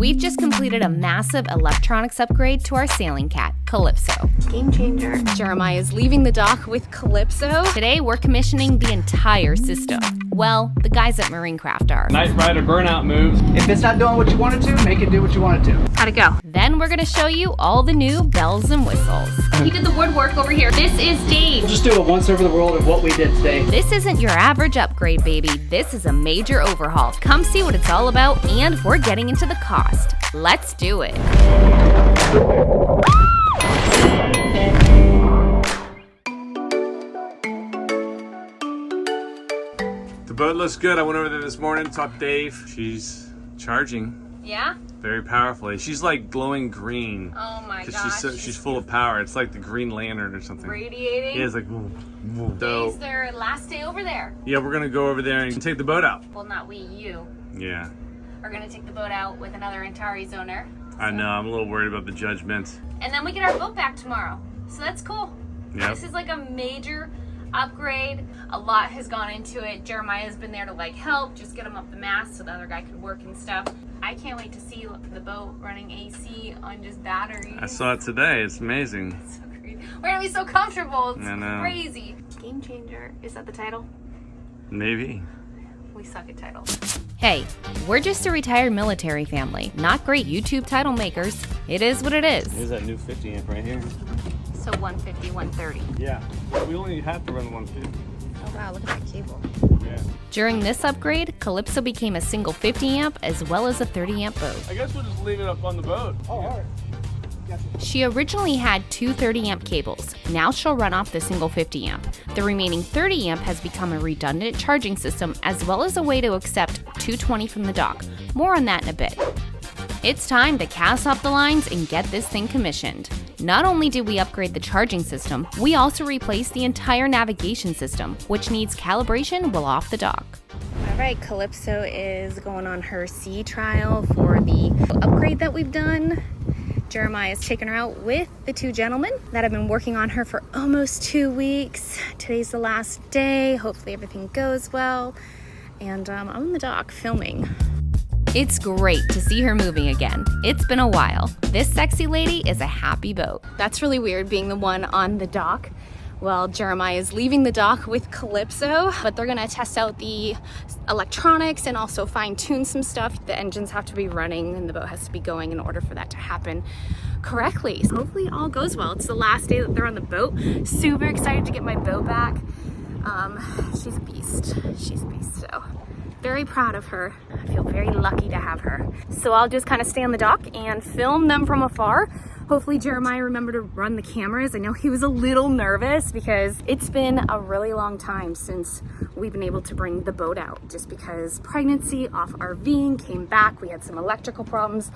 We've just completed a massive electronics upgrade to our sailing cat, Calypso. Game changer. Jeremiah is leaving the dock with Calypso. Today, we're commissioning the entire system. Well, the guys at Marinecraft are. Night Rider burnout moves. If it's not doing what you want it to, make it do what you want it to. How'd it go? Then we're gonna show you all the new bells and whistles. He did the woodwork over here. This is Dave. We'll just do a once over the world of what we did today. This isn't your average upgrade, baby. This is a major overhaul. Come see what it's all about, and we're getting into the cost. Let's do it. The boat looks good. I went over there this morning, talked to Dave. She's charging Yeah? very powerfully. She's like glowing green. Oh my Because she's full of power. It's like the Green Lantern or something. Radiating? Yeah, it's like woo, woo. So, their last day over there. yeah, we're gonna go over there and take the boat out. Well, not we, you. Yeah, Are gonna take the boat out with another Antares owner. I know. I'm a little worried about the judgment. And then we get our boat back tomorrow. So that's cool. Yep. This is like a major upgrade. A lot has gone into it. Jeremiah's been there to like help, just get him up the mast so the other guy could work and stuff. I can't wait to see the boat running AC on just batteries. I saw it today. It's amazing. It's so crazy. We're gonna be so comfortable. It's I know. crazy. Game changer. Is that the title? Maybe. We suck at titles. Hey, we're just a retired military family, not great YouTube title makers. It is what it is. Here's that new 50 amp right here. So 150, 130. Yeah. We only have to run 150. Oh wow, look at that cable. Yeah. During this upgrade, Calypso became a single 50 amp as well as a 30 amp boat. I guess we'll just leave it up on the boat. Oh, all right. She originally had two 30 amp cables. Now she'll run off the single 50 amp. The remaining 30 amp has become a redundant charging system as well as a way to accept 220 from the dock. More on that in a bit. It's time to cast off the lines and get this thing commissioned. Not only did we upgrade the charging system, we also replaced the entire navigation system, which needs calibration while off the dock. All right, Calypso is going on her sea trial for the upgrade that we've done. Jeremiah's taken her out with the two gentlemen that have been working on her for almost 2 weeks. Today's the last day. Hopefully everything goes well. And I'm on the dock filming. It's great to see her moving again. It's been a while. This sexy lady is a happy boat. That's really weird being the one on the dock. Well, Jeremiah is leaving the dock with Calypso, but they're gonna test out the electronics and also fine tune some stuff. The engines have to be running and the boat has to be going in order for that to happen correctly. So hopefully all goes well. It's the last day that they're on the boat. Super excited to get my boat back. She's a beast. She's a beast, so very proud of her. I feel very lucky to have her. So I'll just kind of stay on the dock and film them from afar. Hopefully Jeremiah remembered to run the cameras. I know he was a little nervous because it's been a really long time since we've been able to bring the boat out, just because pregnancy, off RVing, came back, we had some electrical problems,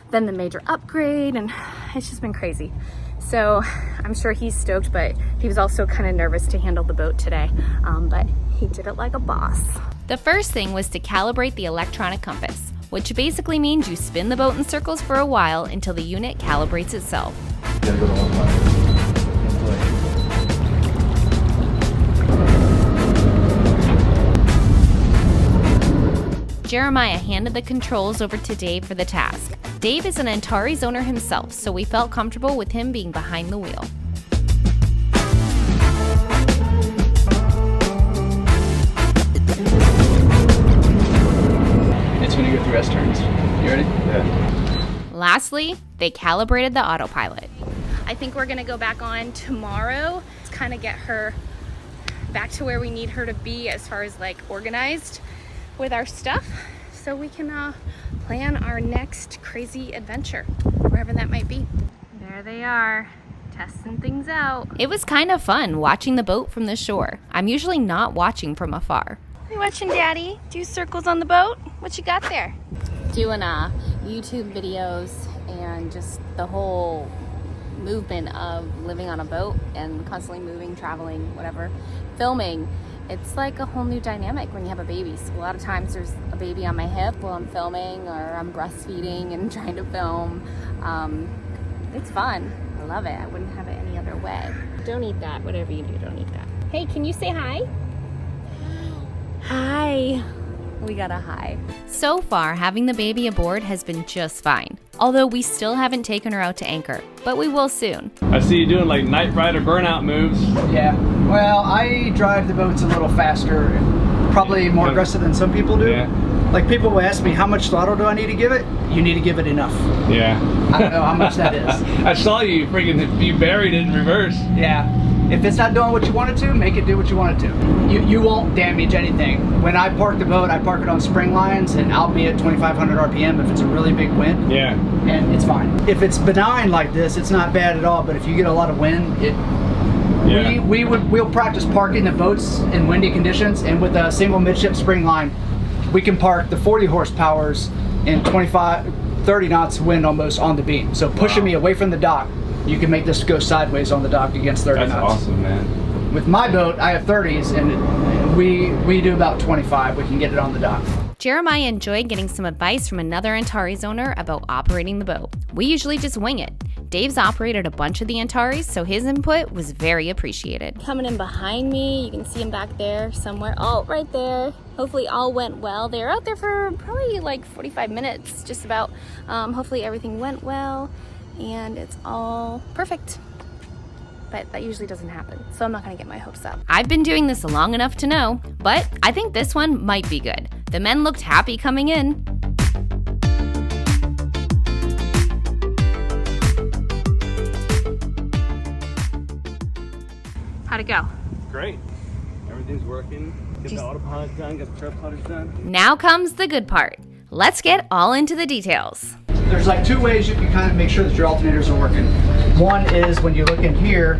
then the major upgrade, and it's just been crazy. So I'm sure he's stoked, but he was also kind of nervous to handle the boat today, but he did it like a boss. The first thing was to calibrate the electronic compass, which basically means you spin the boat in circles for a while until the unit calibrates itself. Jeremiah handed the controls over to Dave for the task. Dave is an Antares owner himself, so we felt comfortable with him being behind the wheel. It's when you go through S turns. You ready? Yeah. Lastly, they calibrated the autopilot. I think we're gonna go back on tomorrow to kind of get her back to where we need her to be as far as like organized with our stuff, so we can plan our next crazy adventure, wherever that might be. There they are, testing things out. It was kind of fun watching the boat from the shore. I'm usually not watching from afar. You watching Daddy do circles on the boat? What you got there? Doing YouTube videos and just the whole movement of living on a boat and constantly moving, traveling, whatever, filming. It's like a whole new dynamic when you have a baby. So a lot of times there's a baby on my hip while I'm filming, or I'm breastfeeding and trying to film. It's fun. I love it. I wouldn't have it any other way. Don't eat that. Whatever you do, don't eat that. Hey, can you say hi? Hi. We got a high. So far, having the baby aboard has been just fine. Although we still haven't taken her out to anchor, but we will soon. I see you doing like night rider burnout moves. Yeah. Well, I drive the boats a little faster, probably more aggressive than some people do. Yeah. Like people will ask me, how much throttle do I need to give it? You need to give it enough. Yeah. I don't know how much that is. I saw you buried it in reverse. Yeah. If it's not doing what you want it to, make it do what you want it to. You won't damage anything. When I park the boat, I park it on spring lines, and I'll be at 2,500 RPM if it's a really big wind. Yeah. And it's fine. If it's benign like this, it's not bad at all. But if you get a lot of wind, we'll practice parking the boats in windy conditions, and with a single midship spring line, we can park the 40 horsepowers in 30 knots wind almost on the beam. So pushing me away from the dock, you can make this go sideways on the dock against 30 knots. That's awesome, man. With my boat, I have 30s, and we do about 25. We can get it on the dock. Jeremiah enjoyed getting some advice from another Antares owner about operating the boat. We usually just wing it. Dave's operated a bunch of the Antares, so his input was very appreciated. Coming in behind me, you can see him back there somewhere. Oh, right there. Hopefully all went well. They were out there for probably like 45 minutes, just about. Hopefully everything went well, and it's all perfect. But that usually doesn't happen, so I'm not gonna get my hopes up. I've been doing this long enough to know, but I think this one might be good. The men looked happy coming in. How'd it go? Great. Everything's working. Get the autopilot done, get the tread putters done. Now comes the good part. Let's get all into the details. There's like two ways you can kind of make sure that your alternators are working. One is when you look in here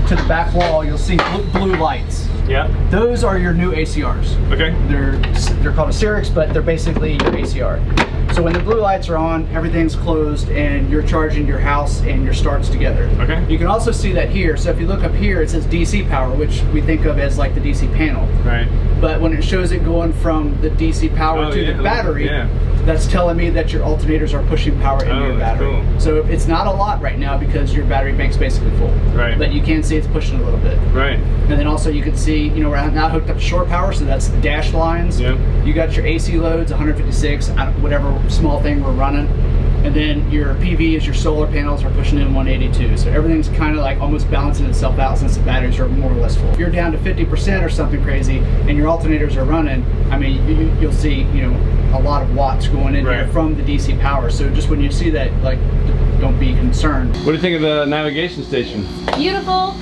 to the back wall, you'll see blue lights. Yeah. Those are your new ACRs. Okay. They're called a Cyrix, but they're basically your ACR. So when the blue lights are on, everything's closed and you're charging your house and your starts together. Okay. You can also see that here. So if you look up here, it says DC power, which we think of as like the DC panel. Right. But when it shows it going from the DC power to the battery, that's telling me that your alternators are pushing power into your battery. Cool. So it's not a lot right now because your battery bank's basically full. Right. But you can see it's pushing a little bit. Right. And then also you can see, you know, we're now hooked up to shore power, so that's the dash lines. Yep. You got your AC loads, 156, whatever small thing we're running. And then your PV is your solar panels are pushing in 182. So everything's kind of like almost balancing itself out since the batteries are more or less full. If you're down to 50% or something crazy and your alternators are running, I mean, you'll see, you know, a lot of watts going in here from the DC power. So just when you see that, like, don't be concerned. What do you think of the navigation station? Beautiful,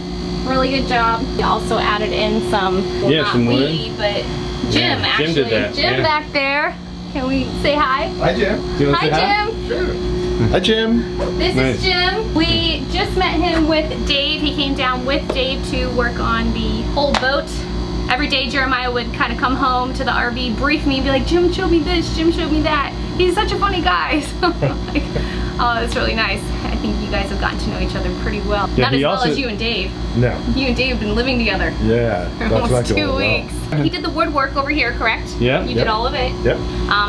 really good job. We also added in some, well, not some wood. we, but Jim actually. Jim did that. Jim back there. Can we say hi? Hi, Jim. Do you want to say Hi, hi? Jim. Sure. Hi, Jim. This Nice. is Jim. We just met him with Dave. He came down with Dave to work on the whole boat. Every day Jeremiah would kind of come home to the RV, brief me, and be like, Jim showed me this, Jim showed me that. He's such a funny guy. So like, oh, it's really nice. I think you guys have gotten to know each other pretty well. Yeah, Not as he well also- as you and Dave. No. You and Dave have been living together Yeah. for That's almost like 2 weeks. He did the woodwork over here, correct? Yeah. You did all of it. Yep.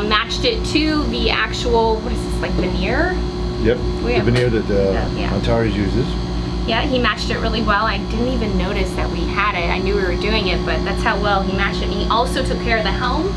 Matched it to the actual, what is this, like veneer? Yep. We The have- veneer that yeah. Antares uses. Yeah, he matched it really well. I didn't even notice that we had it. I knew we were doing it, but that's how well he matched it. And he also took care of the helm.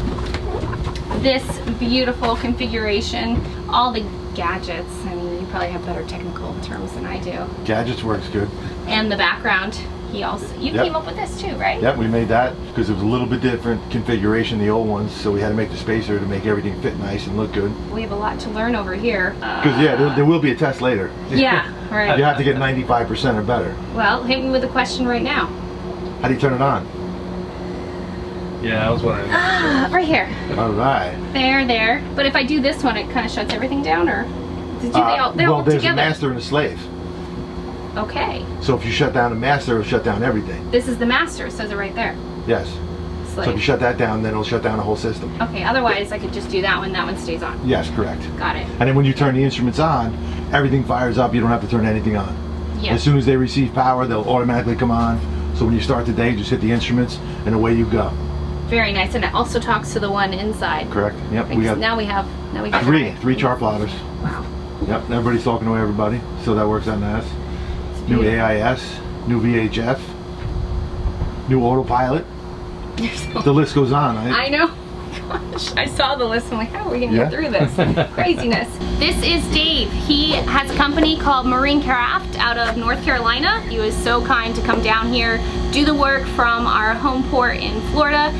This beautiful configuration, all the gadgets. I mean, you probably have better technical terms than I do. Gadgets works good. And the background, he also, you Yep. came up with this too, right? Yep, we made that because it was a little bit different configuration than the old ones, so we had to make the spacer to make everything fit nice and look good. We have a lot to learn over here. Because there will be a test later. Yeah, right. You have to get 95% or better. Well, hit me with a question right now. How do you turn it on? Yeah, I was wondering. Right here. All right. There. But if I do this one, it kind of shuts everything down, or did you, they all well, work there's together? a master and a slave. Okay. So if you shut down the master, it'll shut down everything. This is the master, it says it right there. Yes. So if you Slave. shut that down, then it'll shut down the whole system. Okay, otherwise I could just do that one stays on. Yes, correct. Got it. And then when you turn the instruments on, everything fires up. You don't have to turn anything on. Yeah. As soon as they receive power, they'll automatically come on. So when you start the day, just hit the instruments and away you go. Very nice, and it also talks to the one inside. Correct? Yep. We Because got now we have three chart plotters. Wow. Yep. Everybody's talking to everybody, so that works out nice. New AIS, new VHF, new autopilot. The list goes on. I know. gosh. I saw the list. I'm like, how are we going to Yeah. get through this? Craziness. This is Dave. He has a company called Marine Craft out of North Carolina. He was so kind to come down here, do the work from our home port in Florida.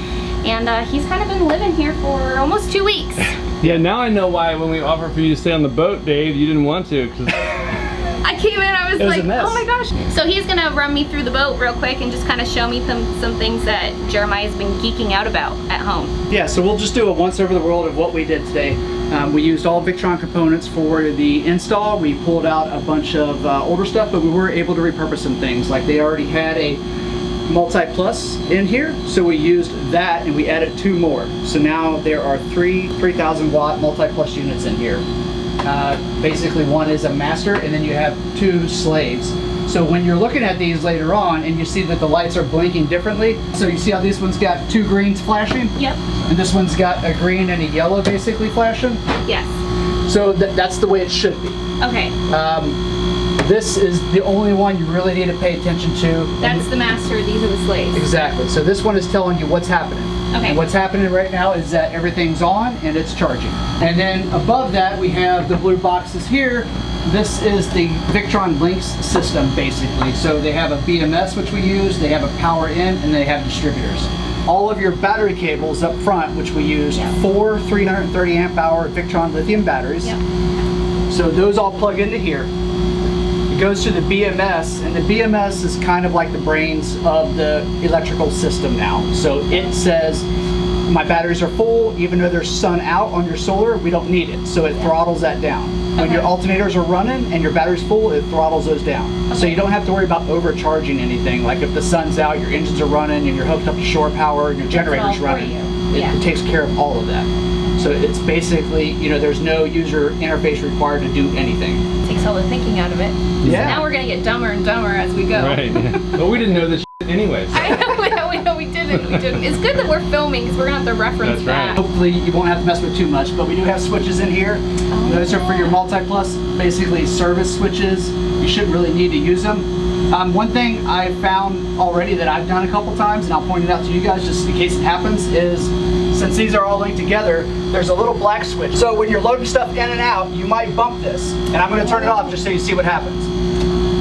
And he's kind of been living here for almost 2 weeks. Yeah, now I know why when we offered for you to stay on the boat, Dave, you didn't want to. 'Cause I came in, I was It was like, a mess. oh my gosh. So he's gonna run me through the boat real quick and just kind of show me some things that Jeremiah's been geeking out about at home. Yeah, so we'll just do a once over the world of what we did today. We used all Victron components for the install. We pulled out a bunch of older stuff, but we were able to repurpose some things. Like they already had a multi-plus in here, so we used that and we added 2 more. So now there are 3,000 watt multi-plus units in here. Basically one is a master and then you have 2 slaves. So when you're looking at these later on and you see that the lights are blinking differently, so you see how this one's got 2 greens flashing? Yep. And this one's got a green and a yellow basically flashing. Yes. So that's the way it should be. Okay. This is the only one you really need to pay attention to. That's the master, these are the slaves. Exactly. So this one is telling you what's happening. Okay. And what's happening right now is that everything's on and it's charging. And then above that we have the blue boxes here. This is the Victron Links system basically. So they have a BMS which we use, they have a power in, and they have distributors. All of your battery cables up front, which we used, 4 330 amp hour Victron lithium batteries. Yep. So those all plug into here. It goes to the BMS, and the BMS is kind of like the brains of the electrical system now. So it says, my batteries are full, even though there's sun out on your solar, we don't need it. So it throttles that down. When your alternators are running and your battery's full, it throttles those down. So you don't have to worry about overcharging anything. Like if the sun's out, your engines are running, and you're hooked up to shore power, and your generator's running. It takes care of all of that. So it's basically, you know, there's no user interface required to do anything. Takes all the thinking out of it. Yeah. So now we're gonna get dumber and dumber as we go. right. But we didn't know this shit anyways. I know, we didn't. It's good that we're filming because we're gonna have to reference That's right. that. Hopefully you won't have to mess with too much, but we do have switches in here. Those are for your multi-plus, basically service switches. You shouldn't really need to use them. One thing I found already that I've done a couple times, and I'll point it out to you guys just in case it happens, is since these are all linked together, there's a little black switch. So when you're loading stuff in and out, you might bump this. And I'm gonna turn it off just so you see what happens.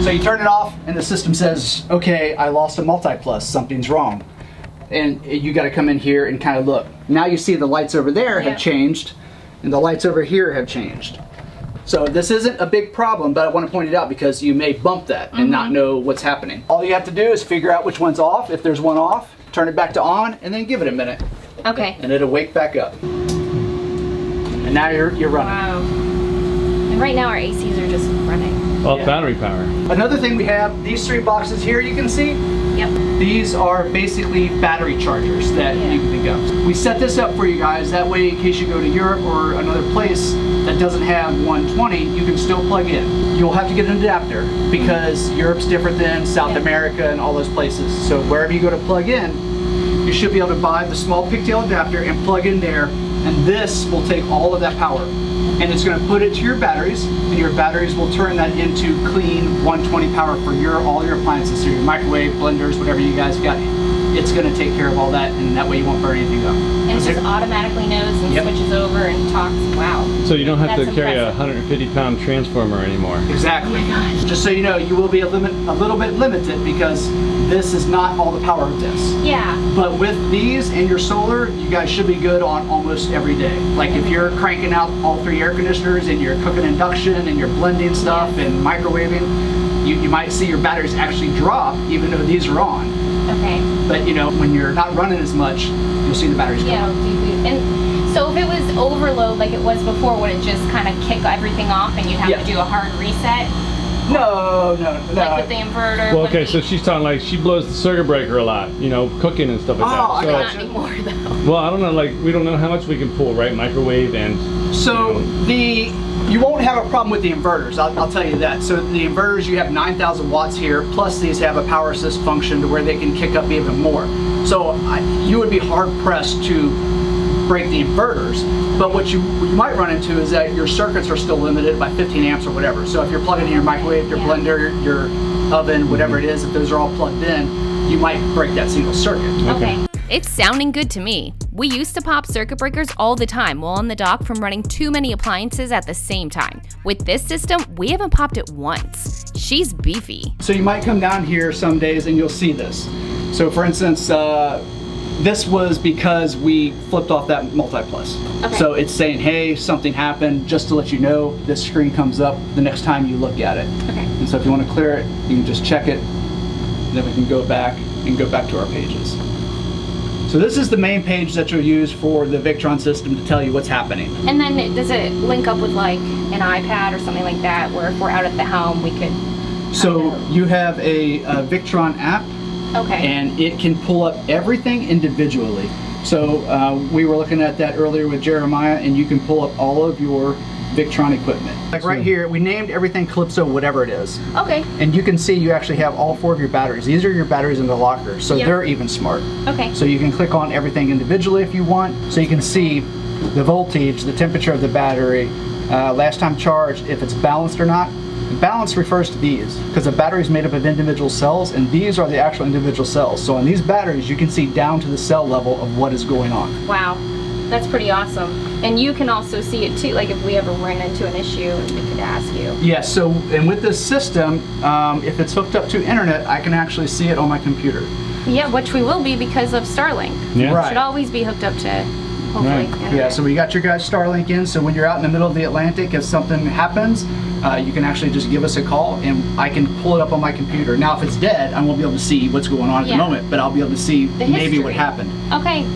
So you turn it off and the system says, okay, I lost a multi-plus, something's wrong. And you gotta come in here and kind of look. Now you see the lights over there have changed and the lights over here have changed. So this isn't a big problem, but I want to point it out because you may bump that and not know what's happening. All you have to do is figure out which one's off. If there's one off, turn it back to on and then give it a minute. Okay. And it'll wake back up. And now you're running. Wow. And right now our ACs are just running. Well, battery power. Another thing we have, these 3 boxes here you can see, Yep. these are basically battery chargers that you can pick up. We set this up for you guys, that way in case you go to Europe or another place that doesn't have 120, you can still plug in. You'll have to get an adapter because Europe's different than South America and all those places. So wherever you go to plug in, you should be able to buy the small pigtail adapter and plug in there, and this will take all of that power. And it's going to put it to your batteries, and your batteries will turn that into clean 120 power for all your appliances, so your microwave, blenders, whatever you guys got. It's going to take care of all that, and that way you won't burn anything up. And it just automatically knows and switches over and talks. Wow. So you don't have That's to carry a impressive. 150-pound transformer anymore. Exactly. Oh my gosh. Just so you know, you will be a little bit limited because this is not all the power of this. Yeah. But with these and your solar, you guys should be good on almost every day. Like if you're cranking out all 3 air conditioners and you're cooking induction and you're blending stuff and microwaving, you might see your batteries actually drop even though these are on. Okay. But you know, when you're not running as much, you'll see the batteries go. Yeah. And so if it was overload like it was before, would it just kind of kick everything off and you'd have to do a hard reset? No. Like with the inverter? Well, okay, so she's talking like she blows the circuit breaker a lot, you know, cooking and stuff like that. I So, got Not anymore though. well, I don't know, like we don't know how much we can pull, right? Microwave and. So you won't have a problem with the inverters, I'll tell you that. So the inverters, you have 9,000 watts here, plus these have a power assist function to where they can kick up even more. So you would be hard pressed to break the inverters, but what you might run into is that your circuits are still limited by 15 amps or whatever. So if you're plugging in your microwave, your blender, your oven, whatever it is, if those are all plugged in, you might break that single circuit. Okay. It's sounding good to me. We used to pop circuit breakers all the time while on the dock from running too many appliances at the same time. With this system, we haven't popped it once. She's beefy. So you might come down here some days and you'll see this. So for instance, this was because we flipped off that multi-plus. Okay. So it's saying, hey, something happened, just to let you know, this screen comes up the next time you look at it. Okay. And so if you want to clear it, you can just check it, then we can go back and go back to our pages. So this is the main page that you'll use for the Victron system to tell you what's happening. And then does it link up with like an iPad or something like that, where if we're out at the helm, we could... So you have a Victron app, Okay. and it can pull up everything individually. So we were looking at that earlier with Jeremiah, and you can pull up all of your Victron equipment. Like right here, we named everything Calypso whatever it is. Okay. And you can see you actually have all 4 of your batteries. These are your batteries in the locker, so Yep. they're even smart. Okay. So you can click on everything individually if you want, so you can see the voltage, the temperature of the battery, last time charged, if it's balanced or not. Balance refers to these, because the battery is made up of individual cells, and these are the actual individual cells. So on these batteries, you can see down to the cell level of what is going on. Wow. That's pretty awesome. And you can also see it too, like if we ever ran into an issue, we could ask you. Yes, so, and with this system, if it's hooked up to internet, I can actually see it on my computer. Yeah, which we will be because of Starlink. Yeah. Right. Should always be hooked up to, hopefully. Right. internet. Yeah, so we got your guys' Starlink in, so when you're out in the middle of the Atlantic, if something happens, you can actually just give us a call and I can pull it up on my computer. Now, if it's dead, I won't be able to see what's going on at Yeah. the moment, but I'll be able to see The maybe what history. happened. Okay,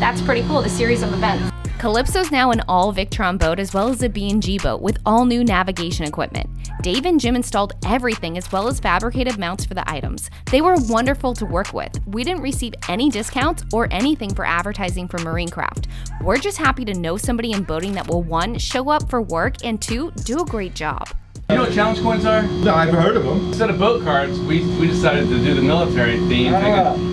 that's pretty cool, the series of events. Calypso's now an all Victron boat as well as a B&G boat with all new navigation equipment. Dave and Jim installed everything as well as fabricated mounts for the items. They were wonderful to work with. We didn't receive any discounts or anything for advertising for Marinecraft. We're just happy to know somebody in boating that will 1, show up for work, and 2, do a great job. You know what challenge coins are? No, I've heard of them. Instead of boat cards, we decided to do the military theme,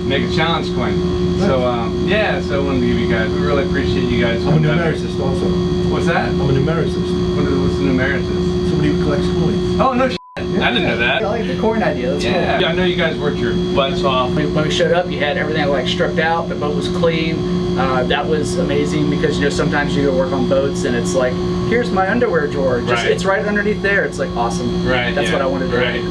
make a challenge coin. So yeah, so I wanted to give you guys. We really appreciate you guys. I'm a numericist also. What's that? I'm a numericist. What's the numericist? Somebody who collects coins. Oh no, shit. I didn't know I that. like the coin idea, that's Yeah, I know you guys worked your butts off. When we showed up, you had everything like stripped out, the boat was clean. That was amazing because, you know, sometimes you go work on boats and it's like, here's my underwear drawer. Just, Right. It's right underneath there. It's like awesome. Right. That's yeah. what I wanted to do. Right.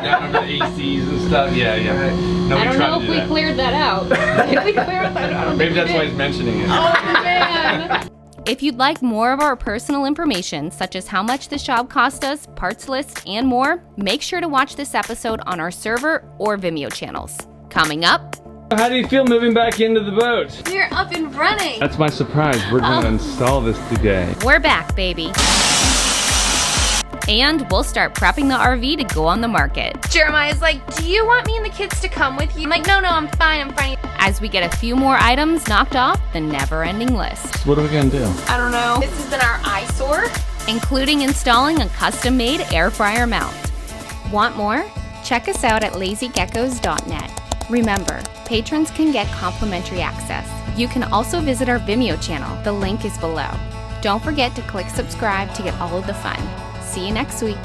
Down under the ACs and stuff. Yeah, yeah. Right. No, I don't tried know to if do we that. cleared that out. Did we clear that out? Maybe that's why he's mentioning it. Oh man! If you'd like more of our personal information, such as how much this job cost us, parts list, and more, make sure to watch this episode on our server or Vimeo channels. Coming up, How do you feel moving back into the boat? We're up and running. That's my surprise. We're going to install this today. we're back, baby. And we'll start prepping the RV to go on the market. Jeremiah's like, do you want me and the kids to come with you? I'm like, no, I'm fine. As we get a few more items knocked off the never-ending list, What are we going to do? I don't know. This has been our eyesore. including installing a custom-made air fryer mount. Want more? Check us out at lazygeckos.net. Remember, patrons can get complimentary access. You can also visit our Vimeo channel. The link is below. Don't forget to click subscribe to get all of the fun. See you next week.